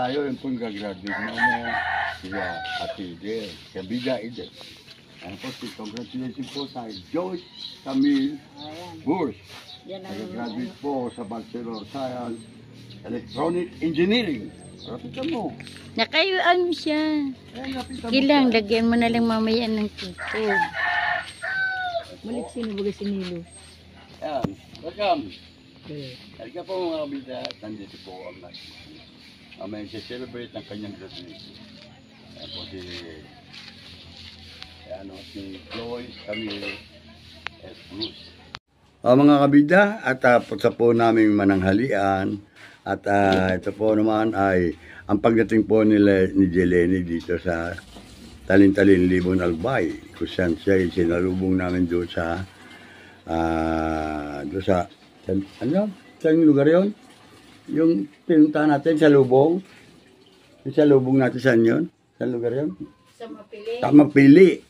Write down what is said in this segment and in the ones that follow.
tayo yung pong gagraduate mo sila Ate Ide, Kabida Ide. Ano po, congratulations po sa Joyce Camille Bursch. Nag-graduate po sa Bachelor of Science, Electronic Engineering. Rapitan mo. Nakayuan mo siya. Rapitan mo Kilang, siya. lagyan mo na lang mamaya ng tubig. Balik sino baga sinilo. Yan, welcome. Halika po mga kabida, nandito po ang may celebrate ng kanyang graduation. Ayan po si Joyce Camille S. Bruce. Mga kabida, at sa po naming mananghalian, at ito po naman ay ang pagdating po nila ni Jeleny dito sa Talintalin, Libon, Albay. Kung saan siya sinalubong namin doon sa ano? Saan yung lugar yun? Yung pinuntahan natin sa Lubong. Yung sa Lubong natin saan yun? Saan lugar yun? Sa Mapili. Mapili.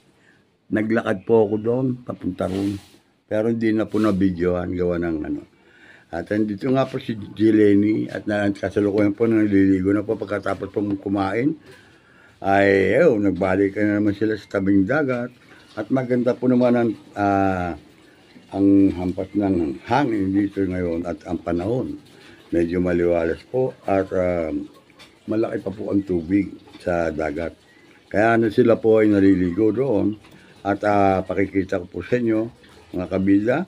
Naglakad po ako doon, papunta roon. Pero hindi na po na-videohan, gawa ng ano. At dito nga po si Jeleny at kasalukuyan po naliligo na po pagkatapos po kumain. Ay, nagbalik na naman sila sa tabing dagat. At maganda po naman ang hampas ng hangin dito ngayon at ang panahon. Medyo maliwalas po at malaki pa po ang tubig sa dagat. Kaya sila po ay naliligo doon at pakikita ko po sa inyo mga kabila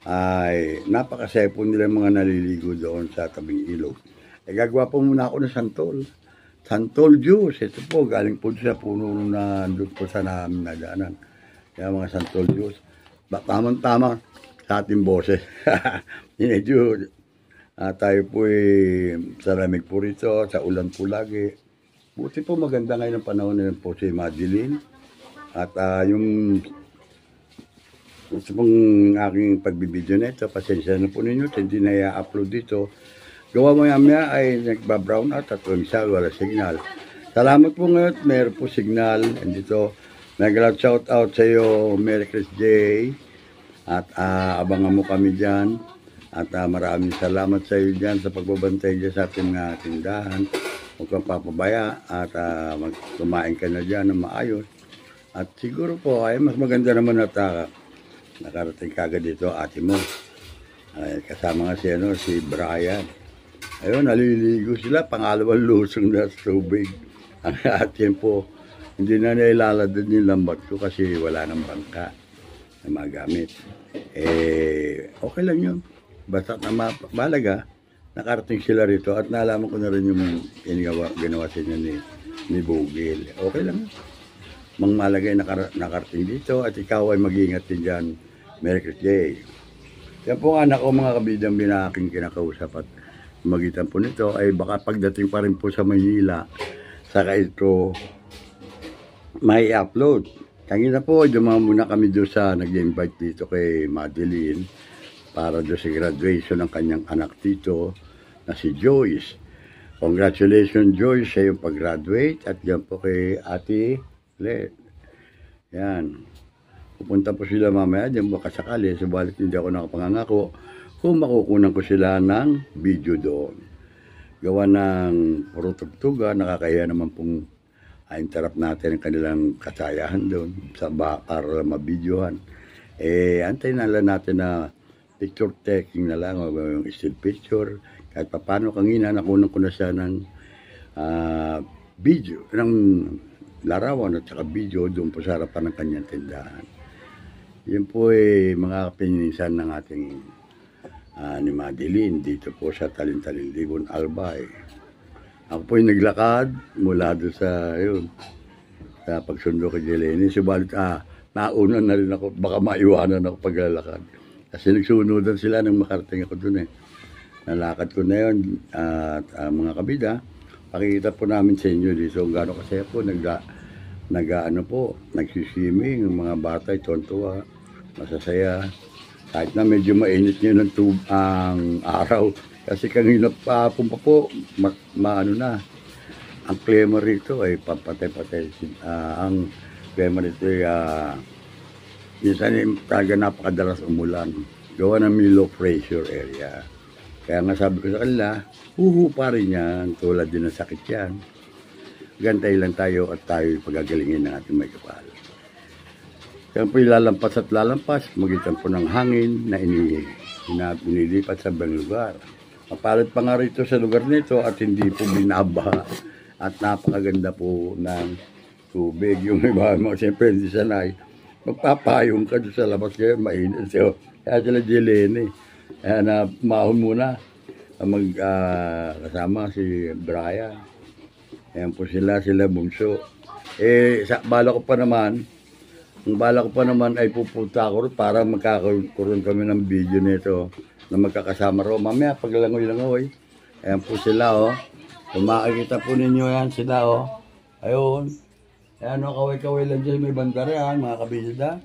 ay napakasaya po nila mga naliligo doon sa tabing ilog. Gagawa po muna ako ng santol juice. Ito po galing po sa puno na doon po sa namin nadaanan. Kaya mga santol juice. Tamang-tama sa ating boses. Medyo tayo po sa lamig po rito, sa ulan po lagi. Buti po maganda ngayon ang panahon na po si Madeline. At yung gusto pong aking pagbibideo na ito, pasensya na po ninyo, hindi na i-upload dito. Gawa mo maya ay nagbabrown out at wala signal. Salamat po ngayon, meron po signal. Andito, nag-loud shout out sa iyo, Merry Christmas Day. At abangan mo kami dyan. At maraming salamat sa iyo dyan sa pagbabantay dyan sa ating tindahan. Huwag kang papabaya at kumain ka na dyan ng maayos. At siguro po ay mas maganda naman at nakarating kagad dito ate mo. Ay, kasama nga si Brian. Ayun, naliligo sila. Pangalawang lusong na sa tubig. Ang atin po, hindi na nailalad yung lambat ko kasi wala nang bangka na magamit. Okay lang yun. Basta na malaga, nakarating sila rito at nalaman ko na rin yung ginawa sa inyo ni Bugil. Okay lang yun. Mang malagay nakarating dito at ikaw ay mag-iingat din dyan. Merry Christmas Day. Yan po anak ko mga kabidang binaking kinakausap at magitan po nito ay baka pagdating pa rin po sa Maynila saka ito may upload. Kanina po, dumama muna kami doon sa nag-invite dito kay Madeline para doon sa graduation ng kanyang anak dito na si Joyce. Congratulations Joyce sa iyong pag-graduate at yan po kay Ate Le. Yan. Pupunta po sila mamaya dyan baka sakali, subalit hindi ako nakapangangako kung makukunan ko sila ng video doon. Gawa ng puro tugtuga, nakakaya naman pong interrupt natin ang kanilang kasayahan doon para mabidyohan. Antayin na lang natin na picture taking na lang o yung still picture. Kahit paano kanina nakunan ko na siya ng video, ng larawan at saka video doon po sa harapan ng kanyang tindahan. Yun po mga pininsan ng ating ni Madeline dito po sa Talintalin, Libon, Albay. Ako po yung naglakad mula doon sa pagsundo kay Jeleny. Subalit nauna na rin ako, baka maiwanan ako paglalakad. Kasi nagsunodan sila nang makarating ako doon Nalakad ko na yun at mga kabida, pakikita po namin sa inyo dito kung gaano kasi po nagsiswimming, yung mga bata tontuwa, masasaya. Kahit na medyo mainit nyo ng ang araw. Kasi kanina pa po, ang klima rito ay papatay-patay. Ang klima rito ay minsan talaga napakadalas umulan. Gawa ng low pressure area. Kaya nga sabi ko sa kanila, huhu pa rin yan, tulad din ng sakit yan. Gantay lang tayo at tayo pagagalingin ng ating may kapal. Kaya po lalampas at lalampas, magitan po ng hangin na inilipat sa ibang lugar. Mapalad pa nga rito sa lugar nito at hindi po binabaha at napakaganda po ng tubig. Yung iba mo, siyempre hindi sanay, magpapayong ka doon sa labas kayo, mainit. So, kaya sila Jelene. Kaya na mahon muna kasama si Brian. Ayan po sila bunso. Bala ko pa naman ay pupunta ako para magkakaroon kami ng video nito na magkakasama ro. Mamaya paglangoy-langoy. Ayan po sila Kung makikita po ninyo yan sila Ayun. Ayan kaway-kaway lang dyan may bandarian mga kabisida.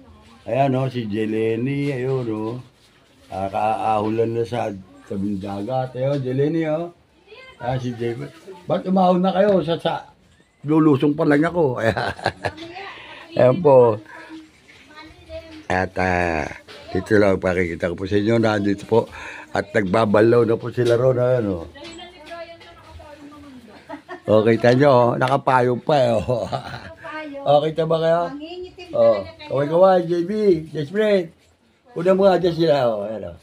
Ayan si Jelene. Ayun kaahulan na sa tabing dagat. Ayun, Jelene Ayan si Jelene. Ba't umahon na kayo? Lulusong pa lang ako. Ayan po. At dito lang pakikita ko po sa inyo na dito po. At nagbabalaw na po sila ron. Okay, tayo nakapayong pa Okay, tama kayo? Kaway-kaway, JB, Jasmine. Kunin mo nga dyan sila, ayan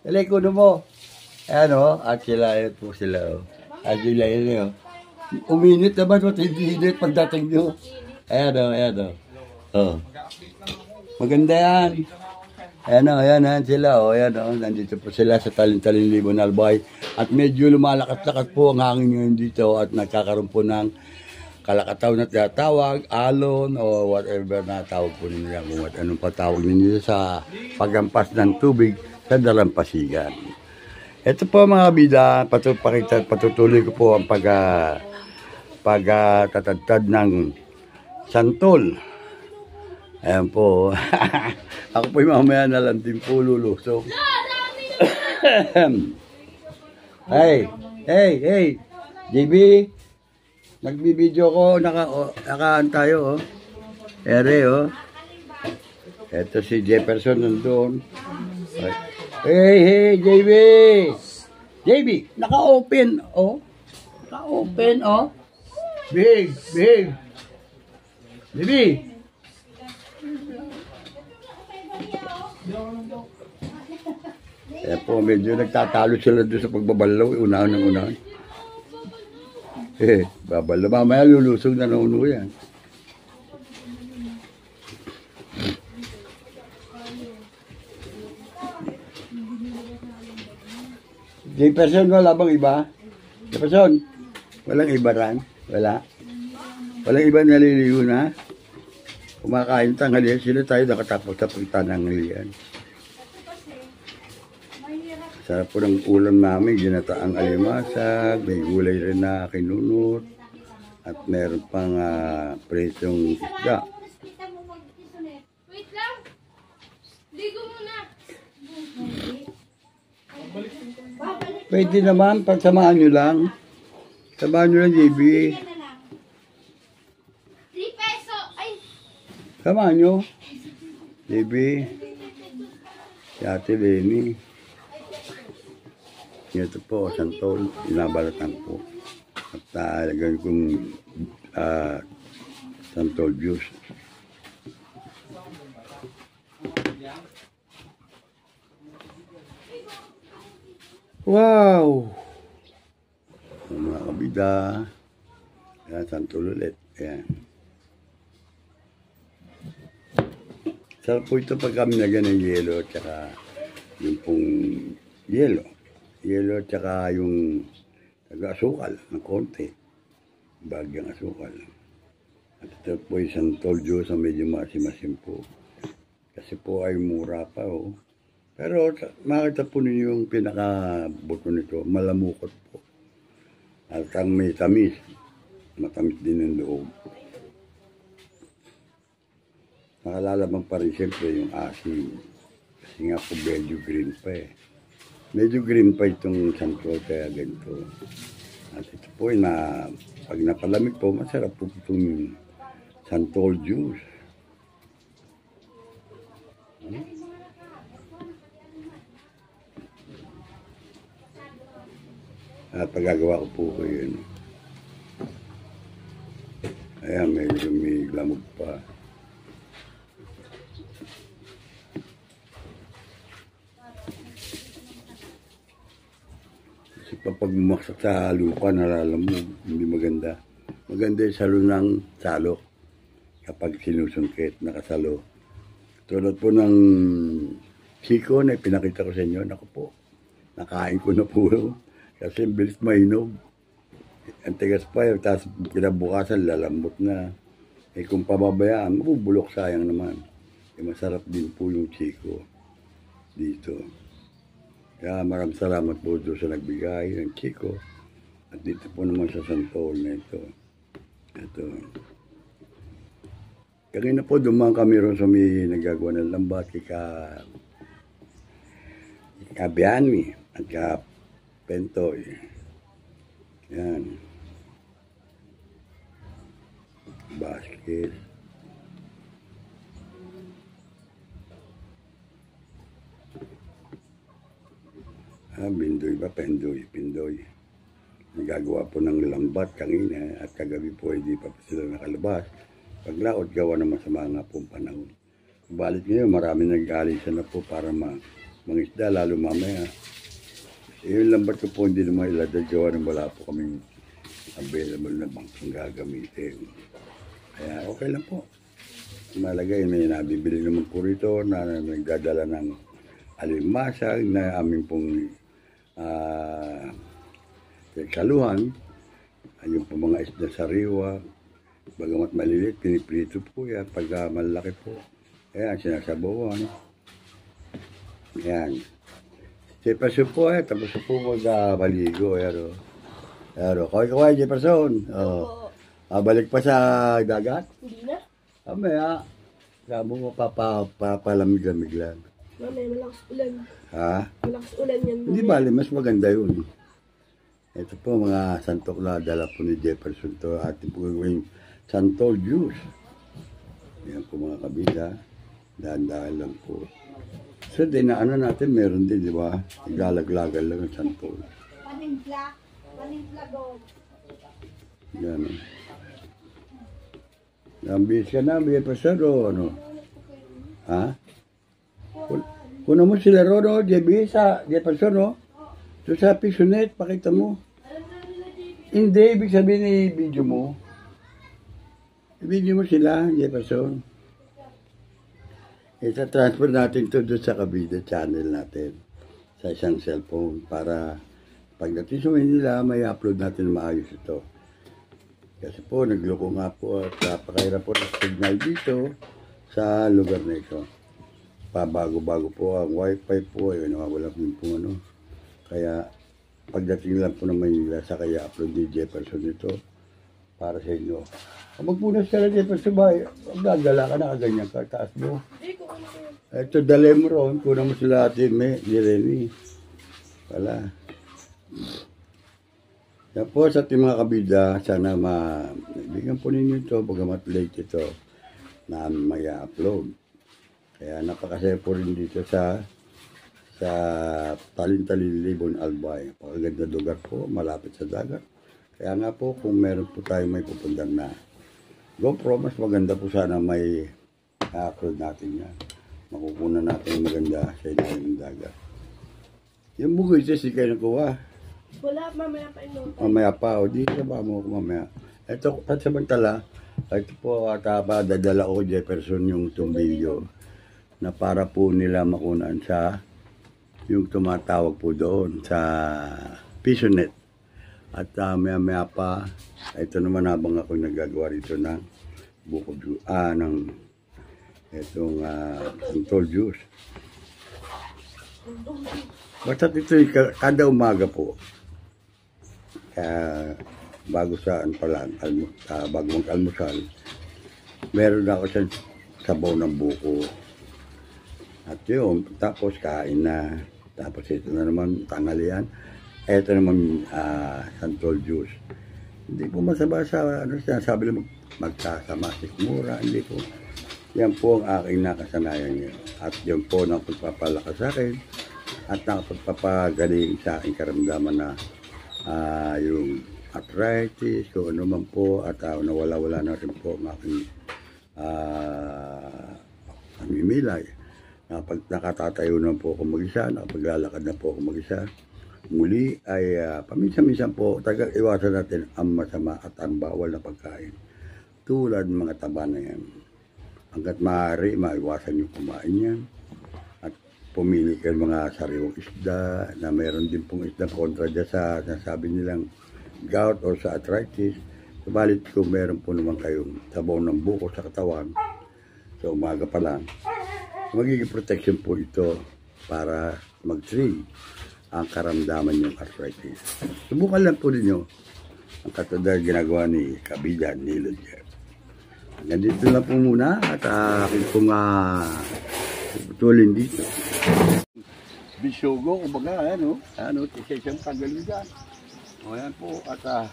Dali, kunin mo. Ayan at sila, ayan po sila, At sila yun, Uminit naman, hindi init pagdating nyo. Ayan Maganda yan. Ayan sila, nandito po sila sa Talin-Talin Libon Albay. At medyo lumalakat-lakat po ang hangin ngayon dito at nagkakaroon po ng kalakataw na tinatawag, alon, o whatever na tawag po ninyo kung anong patawag ninyo sa pagampas ng tubig sa dalampasigan. Ito po mga bida, patutuloy ko po ang pagtatadtad ng santol. Ayan po. Ako po mamaya na lang din po lulusong. Hey, JB. Nagbibideo ko, nakaan tayo, Ere, Ito si Jefferson nandun. Hey, JB! JB, naka-open, Naka-open, Big! JB! Po, medyo nagtatalo sila doon sa pagbabalaw, unahan ng unahan. Babala. Mamaya lulusog na nauno yan. Jefferson, wala bang iba? Jefferson, walang iba ran? Wala? Walang iba naliligo na? Kumakain tanghalian, sila tayo nakatapos sa pagtananghalian. Sarap po ng ulam namin, ginataang alimasag, may gulay rin na kinunot, at meron pang presyong isda. Wait lang! Ligo muna! Pwede naman, pagsamahan nyo lang. Samahan nyo lang, JB. 3 peso! Ay! Samahan nyo. JB. Si Ate Lenny. Ito po, santol, inabalatan po. At lagyan kong santol juice. Wow! Mga kabida. Ayan, santol ulit. Ayan. Sarap po ito pag kami lagyan ng yelo at saka yung pong yelo. Yelo at saka yung asukal ng konti. Bagyang asukal. At ito po isang tol juice na medyo masim-masim po. Kasi po ay mura pa Pero makita po ninyo yung pinakabuto nito. Malamukot po. At ang may tamis. Matamis din ang loob. Nakalalaman pa rin siyempre yung asin. Kasi nga po medyo green pa Medyo green pa itong santol kaya ganito. At ito po pag napalamig po, masarap po itong santol juice. At pagagawa ko po ko yun. Ayan, may lamog pa. Kasi pag bumaksak sa lupa, nalalamog. Hindi maganda. Maganda yung salo ng salo. Kapag sinusungkit, nakasalo. Tulad po ng chiko na pinakita ko sa inyo. Naku po, nakain ko na po. Kasi bilis mainog. Ang tigas pa yun, tapos kinabukasan, lalambot na. Eh kung pababayaan, mabubulok, sayang naman. Eh masarap din po yung chiko dito. Kaya maraming salamat po doon sa nagbigay ng chiko. At dito po naman sa Santol na ito. Ito. Kanina po dumang kami ron sa may nagagawa ng lambat Bianmi at ka Pentoy. Yan. Basket. Bindoy ba? Pindoy. Nagagawa po ng lambat kanina at kagabi po hindi pa sila nakalabas. Paglaot, gawa naman sa mga pong panahon. Balit ngayon, marami nag-aalisan na po para mangisda, lalo mamaya. Yung lambat ko po hindi naman iladad, gawa ng wala po kaming available na bangkang gagamitin. Kaya okay lang po. Malagay, may nabibili naman po rito na nagdadala ng alimasag na aming pong kaluhan. Ayun po mga isda sariwa. Bagamat maliliit, piniprito po yan. Pag malaki po, ayan, sinasabawan. Ayan. Jefferson po tapos po mag-baligo. Ayan, kaway, Jefferson. Balik pa sa dagat? Hindi na. Mamaya, sabi mo papalamig-lamig lang. Mamaya, malakas ulan. Ha? Malakas ulan yan. Hindi bali, mas maganda yun. Ito po mga santok na dala po ni Jefferson to. Ating po gawing Santol juice. Yan po mga kabida. Dahan-dahan lang po. So, dinaanan natin, meron din, di ba? Iglalaglagan lang ang Santol. Panimpla go. Yan. Nambis ka na, Jefferson, o ano? Ha? Kuno mo sila ron, o, JB, sa Jefferson, o? So, sa Pisonet, pakita mo. Hindi, ibig sabihin ni video mo. I-video mo sila, Jefferson. Ita-transfer natin to doon sa Kabida channel natin. Sa isang cellphone. Para pagdating sa nila, may upload natin maayos ito. Kasi po, nagloko nga po at napakahirap po ng signal dito sa lugar na ito. Pabago-bago po ang wifi po. Ayun, nawawala po po ano. Kaya, pagdating lang po ng Manila, sa kaya upload ni Jefferson ito para sa inyo. Magpunas ka na Jefferson ba? Gagala ka na, kaganyan ka, taas mo. Ito, dali mo ron. Kuna mo sila atin, Jeremy. Wala. Yan po sa ating mga kabida, sana bigyan po ninyo ito, bagamat late ito, na may upload. Kaya napakasaya po rin dito sa Talin-Talin Libon Albay. Napakaganda lugar po, malapit sa dagat. Kaya nga po, kung meron po tayo may pupuntan na GoPro, mas maganda po sana may upload natin yan. Makukunan natin maganda sa ilalim ng dagat. Yung bugoy ito, si kayo nakuha. Wala, mamaya pa ino. Mamaya pa, o di sa ba mo mamaya. Ito, at samantala, ito po dadala ko Jefferson yung itong video na para po nila makunan sa yung tumatawag po doon sa Pisonet. At maya pa, ito naman habang ako nagagawa rito ng buko ng itong Santol juice. Basta ito kada umaga po. Bago sa bago mag-almusal, meron ako sa sabaw ng buko. At yun, tapos kain na. Tapos ito na naman tanghalian. Ito naman Santol juice. Hindi po masaba sa sabi lang magsasama sikmura. Hindi po. Yan po ang aking nakasanayan niyo. At yan po ang pagpapalakas sa akin. At nakapagpapagaling sa aking karamdaman na yung arthritis, kung ano man po, at nawala-wala na rin po ang aking pamimilay. Pag nakatatayo na po ako mag-isa, nakapaglalakad na po ako mag-isa, muli ay paminsan-minsan po, iwasan natin ang masama at ang bawal na pagkain. Tulad ng mga taba na yan. Hanggat maaari, maiwasan yung kumain yan. At pumili kayo ng mga sariwang isda, na mayroon din pong isda kontra dyan sa nasabi nilang gout or sa arthritis. Subalit kung meron po naman kayong sabaw ng buko sa katawan, sa umaga pa lang, magiging protection po ito para mag-treat ang karamdaman ng arthritis. Subukan lang po ninyo ang katulad ginagawa ni Kabidan ni Lodger. Nandito na po muna at akin pong putulin dito. Bisogo, kumbaga, tisayang pagaling dyan. O yan po, at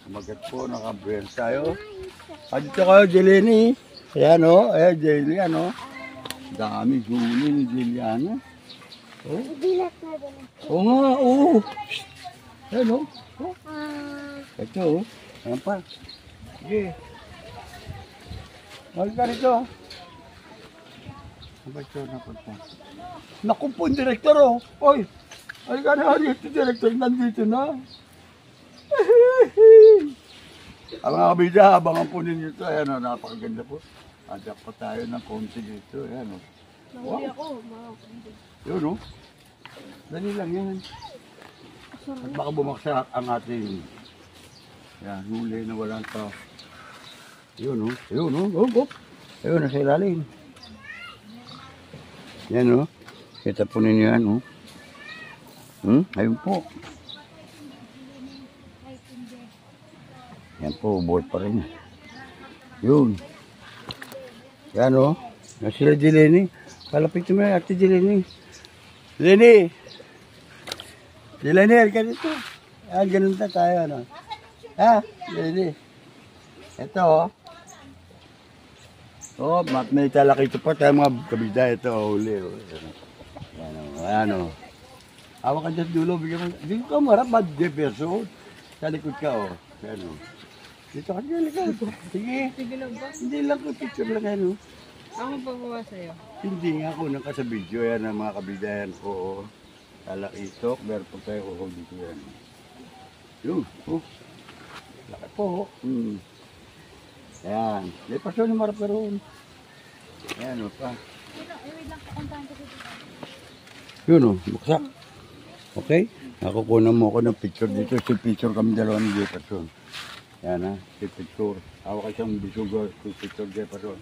kumagat po, nakabrel tayo. Dito kayo, Jeleni. Ayan Jeleni, dami huli ni Jeliano. Oh. Oo nga, oo. Ayan Ito, ayan pa. Sige. Mahal ka rito. Ang ito na punta. Naku po, direktor Oy, ay ka na dito, direktor, nandito na. Ang mga kabida, abangan po ninyo ito. Ayan napakaganda po. Adap pa tayo ng konti dito. Ayan Nahuli ako. Yun Dali lang yan. At baka bumaksak ang ating huli na walang pa. Yun Ayun nasa ilalim. Yan Kita po ninyo yan Ayun po. Yan po, buhat pa rin. Yun. Yan Yan sila Jeleni. Palapit mo Ate Jeleni. Jeleni! Jeleni, halika dito. Ganun na tayo, Jeleni. Ito, may talaki ito pa tayo mga kabida. Ito, huli. Yan, Hawak ka dyan dulo. Dito ka marap, bad peso. Sa likod ka, Yan, Dito ka dyan, Sige. Sige lang ba? Hindi lang ko, picture lang yan, Ako pagawa sa'yo. Hindi nga ako nang sa video yan ang mga kabidayan ko. Talakitok, meron po tayo dito yan. Yun, laki po. Ayan, may paso na marap ka roon. Ayan pa. Yun buksak. Okay, nakukunan mo ako ng picture dito. Si picture kami dalawa ni Jefferson. Yan si picture. Hawak ka siyang bisugo, si picture Jefferson.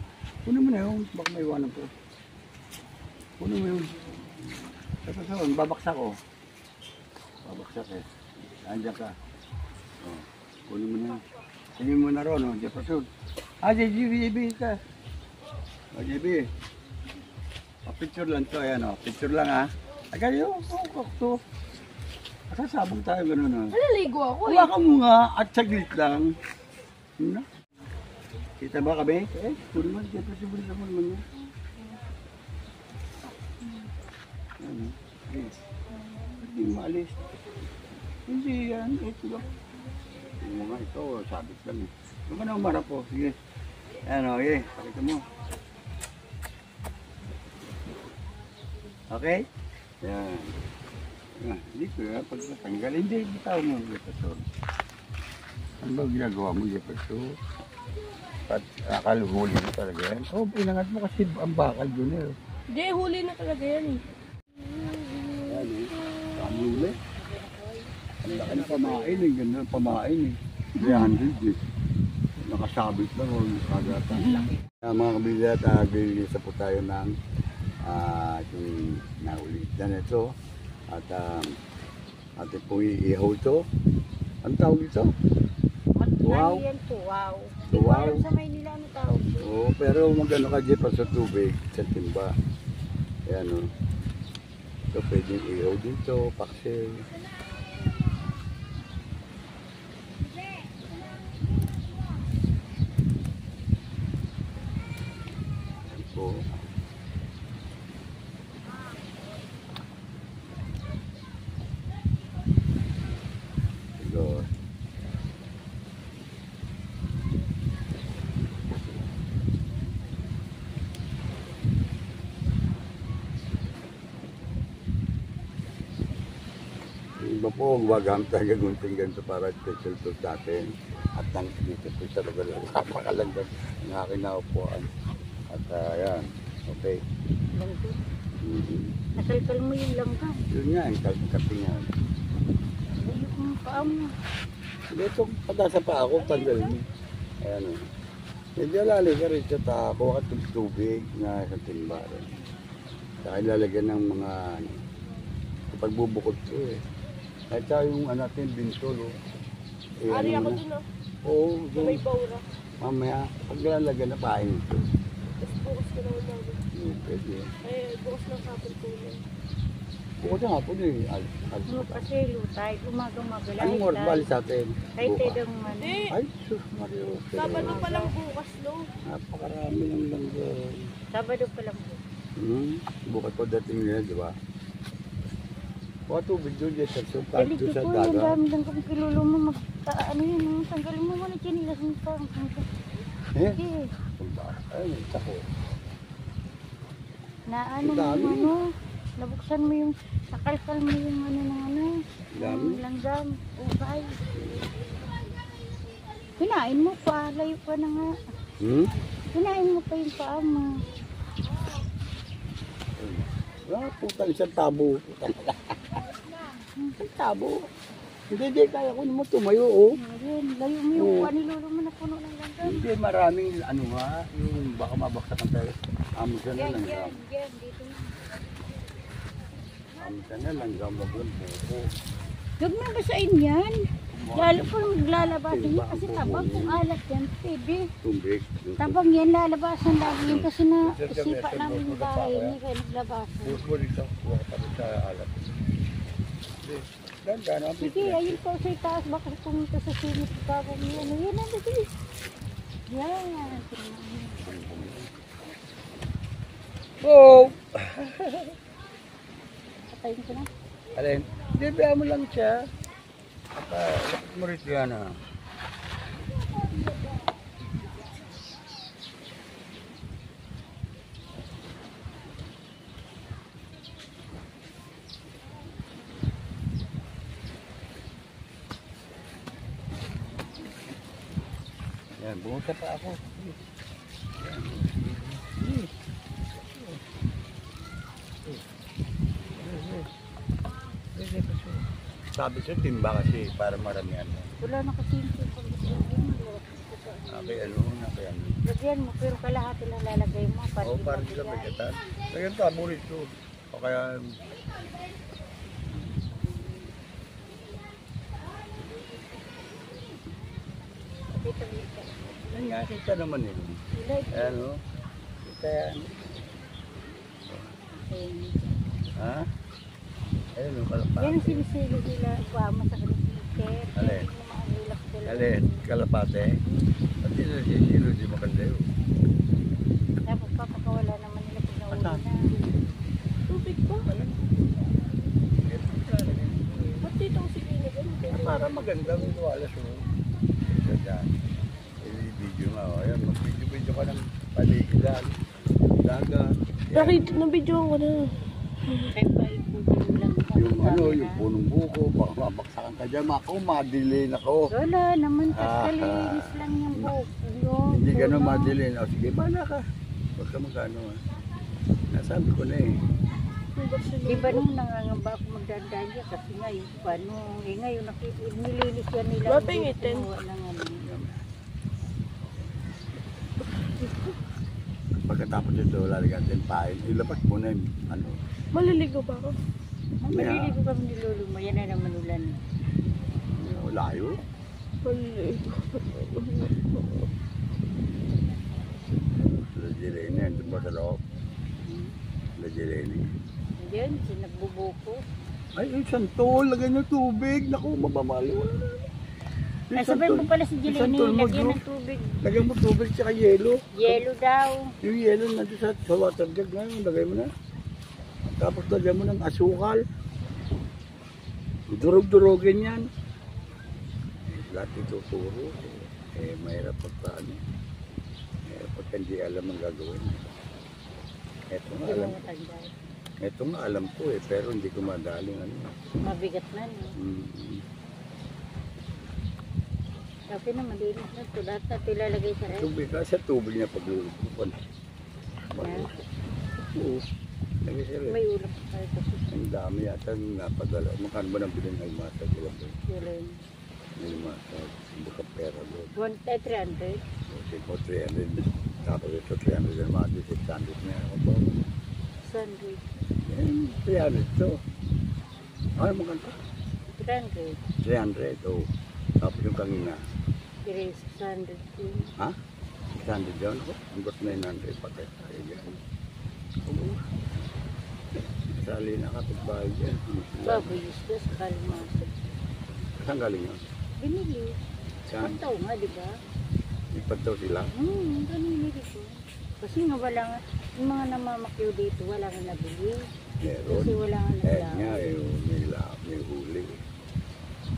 Kunin mo na yun, baka may iwanan po. Kunin mo yun. Jefferson, babaksak ko. Babaksak Andiyan ka. Kunin mo na. Kunin mo na ron, Jefferson. JB ka. JB. Picture lang to, Picture lang, Agayo, to. Sasabog tayo gano'n, Naliligo ako, Huwag ka mo nga at saglit lang. Kita ba kami? Kunin mo, Jefferson, bulit mo naman yan. Hindi maalis. Hindi yan, ito lang. Yung mga ito, sabit lang. Huwag ka na umarap po, sige. Pakita mo. Okay? Yan. Dito pag natanggal, hindi, bitaw mo, Jefferson. Ano ba ginagawa mo, Jefferson? At akaluhuli mo talaga yan. Pinangat mo kasi ang bakal doon Hindi, huli na talaga yan Yan Kamuli. Ang laki na pamain ganda ng pamain 300 Nakasabit lang kagatan. Mga kabigat, bilisa po tayo ng yung naulit na ito. At atin pong iihaw ito. Ang tawag ito? Tuwaw. Tuwaw. Tuwaw. Sa Maynila ano tawag? Oo, pero magano ka dyan pa sa tubig, sa timba. Ayan So pwedeng ihaw dito, paksel. Ayan po. iba po, gumagamit tayo gunting ganito para special to natin. At nang dito po sa lugar lang, napakalanggam ng aking naupuan. At ayan, okay. Langga. Mhm. Nakalkal mo yung langga. Yun nga, yung kapingan. Layo ang paa mo. Dito, patasa pa ako, tanggal mo. Ayan o. Medyo lali ka rin sa tako at tubig na sa timba rin. Saka ilalagyan ng mga, ano, kapag bubukod ko eh. At saka yung natin, bintol o. Eh, Ari ano ako na? dun ah. Oo, Na may baura. mamaya, pag lalagyan na pain ito. Tapos bukas ko naman namin. Pwede. Eh, bukas ng hapon ko na. Bukod na nga po eh. Ano kasi lutay, umaga-umaga lang. Anong oras bali sa atin? Kahit Bukas. edang ano. Eh, Ay, sus Mario. Sabado pa lang bukas, no? Napakarami ng langga. Sabado pa lang po. Bukas po dating nila, di ba? Baka tubig doon dyan sa Galit subtag ko sa po, yung dagat. dami lang kung kilulo mo. Ano yun, tanggalin mo muna chinilas mo pa. Eh? Sige. Ay, tako. Na ano mo Dami. yung ano, nabuksan mo yung, nakalkal mo yung ano ng ano, Dami. yung langgam, ukay. Kinain mo pa, layo pa na nga. Kinain mo pa yung paa mo. Ah, puta, isang tabo. Isang tabo. Hindi, kaya ko naman tumayo, oh. Ayun, layo mo yung Oo. paa ni lolo mo na puno ng langgam. Hindi, maraming, ano nga, yung baka mabaksak ang tayo. Amusan na Yan, lang. yan, yan, dito na. Amusan na lang, gamag lang, buko. Huwag mo basain yan. Lalo po maglalabasan yan kasi tabang kung alat yan, pwede. Tubig. Tabang yan, lalabasan lagi yan kasi na isipa namin yung bahay, hindi kayo naglabasan. Bukas mo dito, buka pa rin sa alat. Ganda, Sige, ayun po sa itaas, baka pumunta sa sinit, babang yan. Yan, ang dali. Yan. Oh! Patayin ko na. Alin? Hindi, biya mo lang siya. Lapit mo rito yan, ah. Yan, bumusa pa ako. Sabi siya, timba kasi para maramihan mo. Wala na kasi yung Sabi, ano, kaya ano. lagyan mo, pero kalahati lang lalagay mo. Para Oo, di parang sila mabigay. magkatan. Kaya tabo rito. O kaya, Dito, dito. yan nga, kita naman yun. Ilay. Ayan, o. Kita yan. Ayun. Ha? Ayun, o, kalapa. Yan ang sinisili nila, kuwama sa kanikiket. Alin? Alin, kalapate. Pati na sisilo, di makalayo. Tapos papakawala naman nila pag nauli na. Tubig pa. Ba't dito ang sige Para maganda ang wala siya. Ganda. I-video nga, o. Ayan, mag-video ka ng paligidan. Dagat. Nakita, nabidyoan ko na. Kaya pa yung lang. Yung ano, yung punong buko, baka mabaksakan ka dyan. Ako, madilin ako. Wala naman, Ah. kalinis lang yung buko. Hindi ganun madilin. O sige, bala ka. Huwag ka magano. Nasabi ko na eh. Di ba nung nangangamba ako magdandaan niya kasi ngayon, paano, ngayon nilinis yan nila. Ba't pingitin? Kinuha ng ano. Pagkatapos ito, lalagyan natin pain. Ilabas mo na yung ano. Maliligo ba ako? Maliligo kami ni Lolo mo, yan na naman ulan. Layo. Maliligo. Lajilene, andun ba sa loob? Lajilene. Yan, sinagbubuko. Ay, isang tol, lagyan ng tubig. Naku, mabamali. Wala na. Nasabay mo pala si Isang Jelini, tol mo, lagyan Drew. ng tubig. Lagyan mo tubig tsaka yelo. Yelo daw. Yung yelo nandun sa water jug na yun, lagay mo na. Tapos lagyan mo ng asukal. Durog-durogin yan. Lahat ituturo. Eh, mahirap pagka ano. Mahirap pagka hindi alam ang gagawin. Eto nga, Hindi alam mo ko. matanda. Ito nga alam ko eh, pero hindi ko madaling ano. Mabigat na, no? Okay na, malinis na ito. Lahat na ito ilalagay sa ref. Tubig, sa tubig na paglulupan. Yan. Oo. Lagi siya rin. May ulam pa tayo kasi. Ang dami yata yung napadala. Magkano ba nang bilhin ng masa? Yun. May masa. Buka pera doon. 300. Kasi po 300. Tapos ito 300 na mga 600 na ako po. Sunday. 300 to. Ano mo kanto? 300. 300, oh. Tapos yung kanina. 600 din. Ha? 600 yun ako. Ang got 900 patay tayo dyan. Oo. Sali na kapitbahay dyan. Baboy isda sa kalimasa. Saan galing yun? Binili. Saan? Pantaw nga, di ba? Ipagtaw sila? Ganun dito. Kasi nga wala nga, yung mga namamakyo dito, wala nga nabili. Meron. Kasi wala nga Eh naglaw. nga, may huli.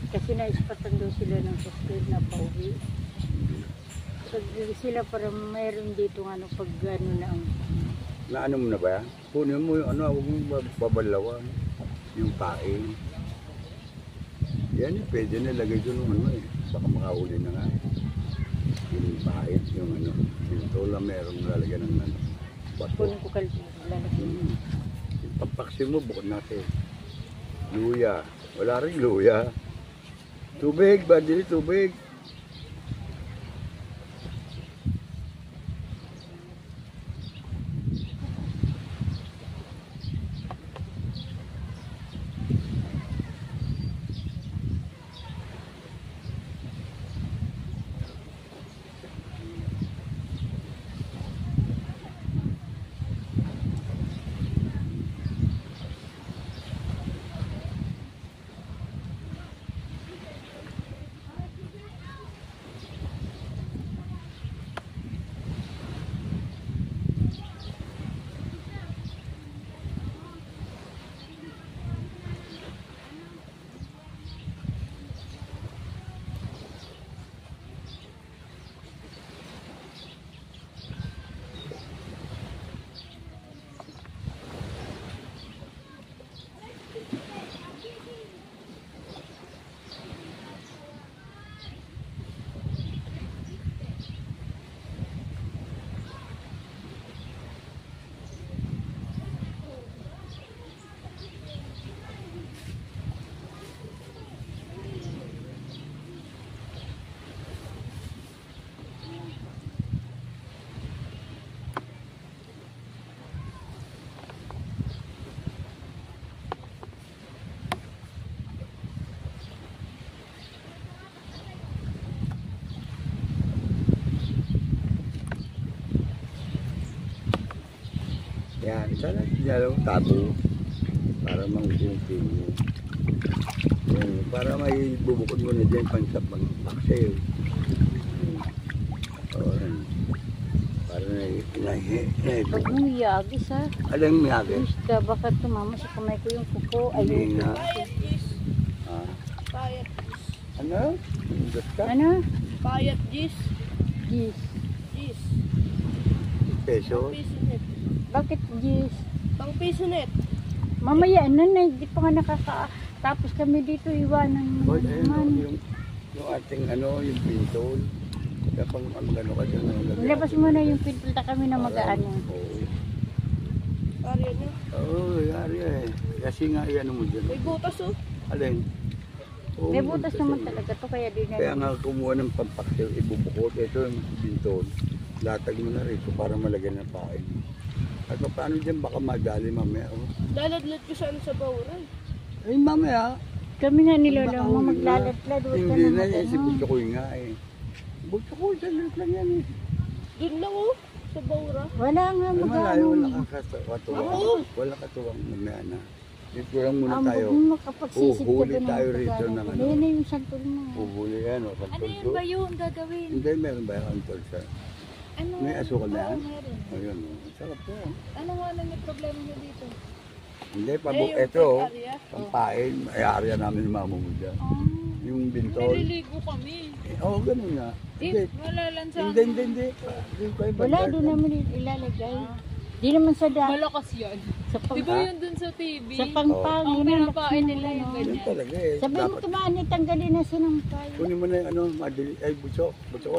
Kasi naispatan daw sila ng suspend na pauwi. Pag sila para mayroon dito nga ano, pag ano na ang Na ano mo na ba yan? Kunin mo yung ano, huwag mo babalawan. Yung pain. Yan eh, pwede na lagay doon ng ano eh. Baka makahuli na nga. Yung pain, yung ano. Yung tola meron lalagyan ng ano. Bato. kunin ko kalito. Lalagyan. Yung pampaksin mo, bukod natin. Luya. Wala rin luya. Tubig, bandili tubig. Yan, sana dinalaw tabo para mangungking mo. Para may bubukod mo na dyan pang paksel. Para Pag mong yagis ha, alam mo yagin? isda, baka tumama sa kamay ko yung kuko. Hindi Ayun. nga. Payat gis. Ah, Payat gis. ano? Indot ka? Ano? Payat gis. Gis. Gis. Peso? Piso net. Bakit gis? Pang piso net. Mamaya na, hindi pa nga nakaka-tapos kami dito, iwanan Oh, mo ayun, naman. yung ating ano, yung pintol. Kapag ano ka dyan. Ilabas mo na yung pintulta kami na mag-ano. Oo. Arya niya. Oo, yari eh. Kasi nga, ano mo dyan. May butas oh. Alin? Oo, May butas kasi- naman talaga to, kaya di Kaya na. nga kumuha ng pampaksil, ibubukot. Ito yung bintol. Latag mo na rito para malagyan ng pain. At paano dyan, baka madali mamaya. Oh. Daladlad ko sana sa bawran. Ay, mamaya. Kami nga nilolo Baka mo, huli na. maglalatlad. Huwag ka Hindi na na yan, si mag-ano. Butchokoy nga eh. Butchokoy, salit lang yan eh. Doon lang oh. Sa bawra. Wala nga Ay, mag-ano. malayo, wala kang katuwang. Oo. Wala katuwang mamaya na. Dito lang muna Ang tayo. bugong makapagsisid ka Huli doon. tayo rito ng ano. Yan na yung santol mo. Uhuli yan o, Ano santol yun ba yung gagawin? Hindi, meron ba yung antol sa... Ano? May asukal na yan? Oo, meron. Ayun, sarap yan. Ano nga lang yung problema nyo dito? Hindi, Eh, pabuk, yung ito, Arya. pampain, ay area namin ni mama mo dyan. Oh, Yung bintol. naliligo kami. Oo, ganun nga. Hindi, Wala lang sa hindi. Hindi kayo Wala, bantay. doon namin ilalagay. Di naman sa Malakas yan. sa Di ba yun dun sa TV? sa pangpang. Ang yun ang pinapain nila yung Yun ganyan. talaga eh. Sabi mo Dapat tumaan ni tanggalin na sinampay. kunin mo na yung ano, madali, ay buso ko.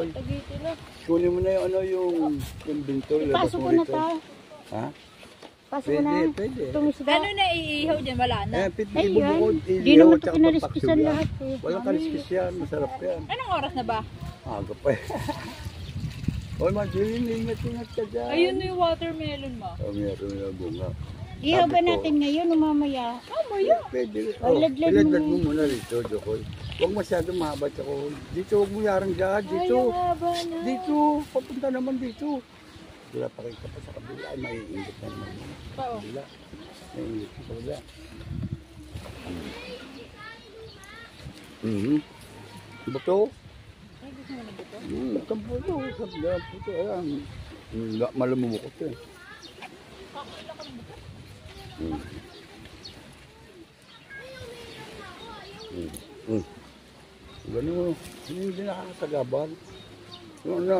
Tagiti na. Kunin mo na yung ano, yung bintol. labas Pasok mo ko na rito. ta. Ha? Pasok ko na. Pwede. Itong isda. Ano na iihaw dyan? Wala na. Eh, ibubukod, Di ilihaw naman at ito saka kinaliskisan papaksyo yan. lahat eh. Walang kaliskis yan, masarap yan. Anong oras na ba? Aga pa eh. Oy, Marjeline, ingat ka dyan. Ayun na yung watermelon mo. Oh, meron na bunga. Ihaw ba Sabi ko, natin ngayon o mamaya? Pwede. Ay, ladlad mo. Iladlad mo muna rito, Jokoy. Huwag masyadong mahaba, Jokoy. Dito, huwag mo yarang dyan. Dito. haba na. Dito. Papunta naman dito. Wala pa rin ka pa sa kabila. Ay, maiinggit na naman. Oo. Kabila. Maiinggit sa kabila. Buto? Ay, gusto mo na ba ito? Kamputo. Kamputo. Ayan. Malamumukot eh. Ganun mo. Hindi nakakasagaban. Yung ano.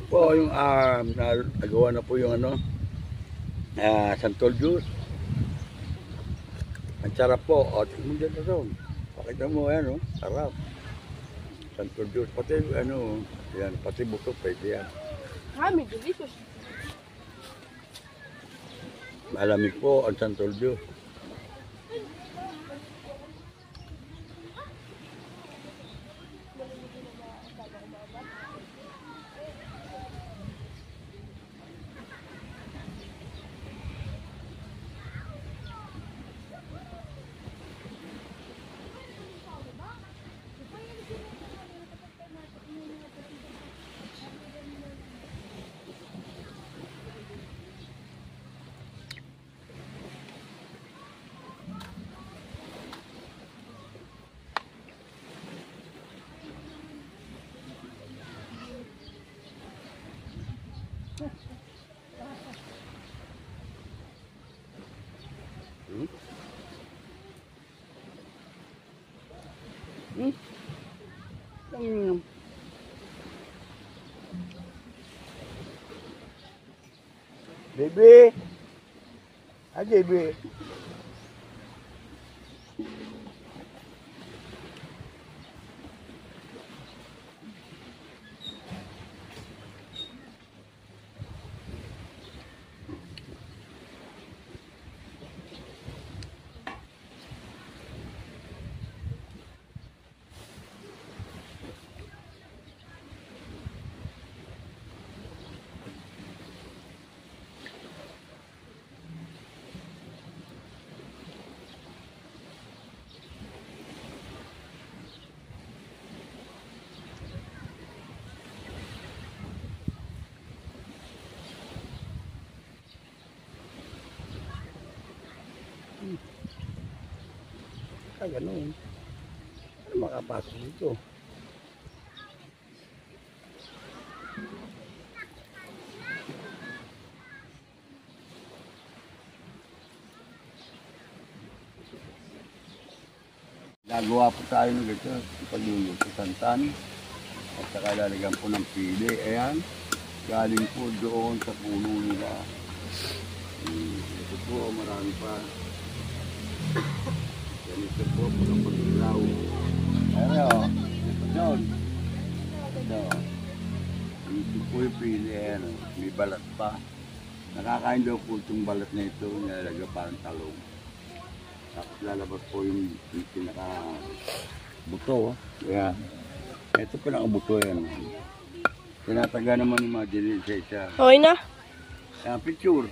Po, yung nagawa na po yung ano. Santol juice. Ang sarap po. O, tingnan mo dyan na ron. Pakita mo yan, oh. Sarap. Santol juice. Pati ano, yan. Pati buto, pwede yan. Kami, delicious. Malamig po ang Santol juice. Baby! Hi, baby! Ganun. Ano makapasok dito? Nagawa po tayo ng ito, pagluluto santan. At saka lalagyan po ng pili. Ayan. Galing po doon sa puno nila. Ito po, marami pa. Ganito po, pulang pag-ilaw. Ano, doon. Ito. Ito po yung pili, ano, may balat pa. Nakakain daw po itong balat na ito, nilalagay parang talong. Tapos lalabas po yung pinaka-buto. Kaya, ito pinaka-buto yan. Tinataga naman yung mga dinilisay siya. Okay na? Picture.